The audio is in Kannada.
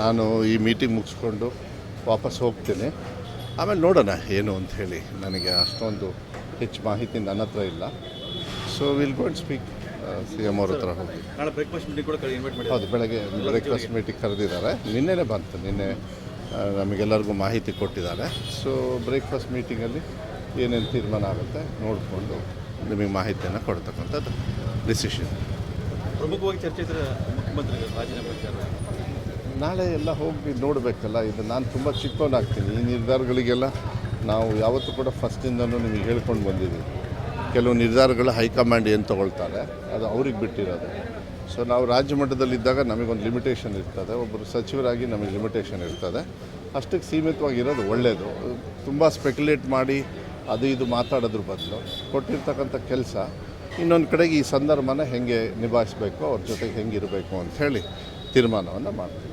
ನಾನು ಈ ಮೀಟಿಂಗ್ ಮುಗಿಸ್ಕೊಂಡು ವಾಪಸ್ ಹೋಗ್ತೀನಿ. ಆಮೇಲೆ ನೋಡೋಣ ಏನು ಅಂಥೇಳಿ. ನನಗೆ ಅಷ್ಟೊಂದು ಹೆಚ್ಚು ಮಾಹಿತಿ ನನ್ನ ಹತ್ರ ಇಲ್ಲ. So will go and speak C M ಅವ್ರ ಹತ್ರ ಹೋಗಿ. ನಾಳೆ ಬ್ರೇಕ್ಫಾಸ್ಟ್ ಮೀಟಿಂಗ್ ಕೂಡ ಇನ್ವೈಟ್ ಮಾಡಿ. ಹೌದು, ಬೆಳಗ್ಗೆ ಬ್ರೇಕ್ಫಾಸ್ಟ್ ಮೀಟಿಂಗ್ ಕರೆದಿದ್ದಾರೆ. ನಿನ್ನೆನೇ ಬಂತು, ನಿನ್ನೆ ನಮಗೆಲ್ಲರಿಗೂ ಮಾಹಿತಿ ಕೊಟ್ಟಿದ್ದಾರೆ. ಸೊ ಬ್ರೇಕ್ಫಾಸ್ಟ್ ಮೀಟಿಂಗಲ್ಲಿ ಏನೇನು ತೀರ್ಮಾನ ಆಗುತ್ತೆ ನೋಡಿಕೊಂಡು ನಿಮಗೆ ಮಾಹಿತಿಯನ್ನು ಕೊಡ್ತಕ್ಕಂಥದ್ದು ಡಿಸಿಷನ್. ಪ್ರಮುಖವಾಗಿ ಚರ್ಚೆ ಇದ್ದರೆ ಮುಖ್ಯಮಂತ್ರಿ ರಾಜೀನಾಮೆ ವಿಚಾರ ನಾಳೆ ಎಲ್ಲ ಹೋಗಿ ನೋಡಬೇಕಲ್ಲ. ಇದು ನಾನು ತುಂಬ ಚಿಕ್ಕವನಾಗ್ತೀನಿ. ಈ ನಿರ್ಧಾರಗಳಿಗೆಲ್ಲ ನಾವು ಯಾವತ್ತೂ ಕೂಡ ಫಸ್ಟಿಂದನೂ ನಿಮಗೆ ಹೇಳ್ಕೊಂಡು ಬಂದಿದ್ದೀವಿ. ಕೆಲವು ನಿರ್ಧಾರಗಳು ಹೈಕಮಾಂಡ್ ಏನು ತೊಗೊಳ್ತಾರೆ ಅದು ಅವ್ರಿಗೆ ಬಿಟ್ಟಿರೋದು. ಸೊ ನಾವು ರಾಜ್ಯ ಮಟ್ಟದಲ್ಲಿದ್ದಾಗ ನಮಗೊಂದು ಲಿಮಿಟೇಷನ್ ಇರ್ತದೆ, ಒಬ್ಬರು ಸಚಿವರಾಗಿ ನಮಗೆ ಲಿಮಿಟೇಷನ್ ಇರ್ತದೆ. ಅಷ್ಟಕ್ಕೆ ಸೀಮಿತವಾಗಿರೋದು ಒಳ್ಳೆಯದು. ತುಂಬ ಸ್ಪೆಕ್ಯುಲೇಟ್ ಮಾಡಿ ಅದು ಇದು ಮಾತಾಡೋದ್ರ ಬದಲು ಕೊಟ್ಟಿರ್ತಕ್ಕಂಥ ಕೆಲಸ ಇನ್ನೊಂದು ಕಡೆಗೆ ಈ ಸಂದರ್ಭನ ಹೆಂಗೆ ನಿಭಾಯಿಸಬೇಕು, ಅವ್ರ ಜೊತೆಗೆ ಹೆಂಗಿರಬೇಕು ಅಂಥೇಳಿ ತೀರ್ಮಾನವನ್ನು ಮಾಡ್ತೀವಿ.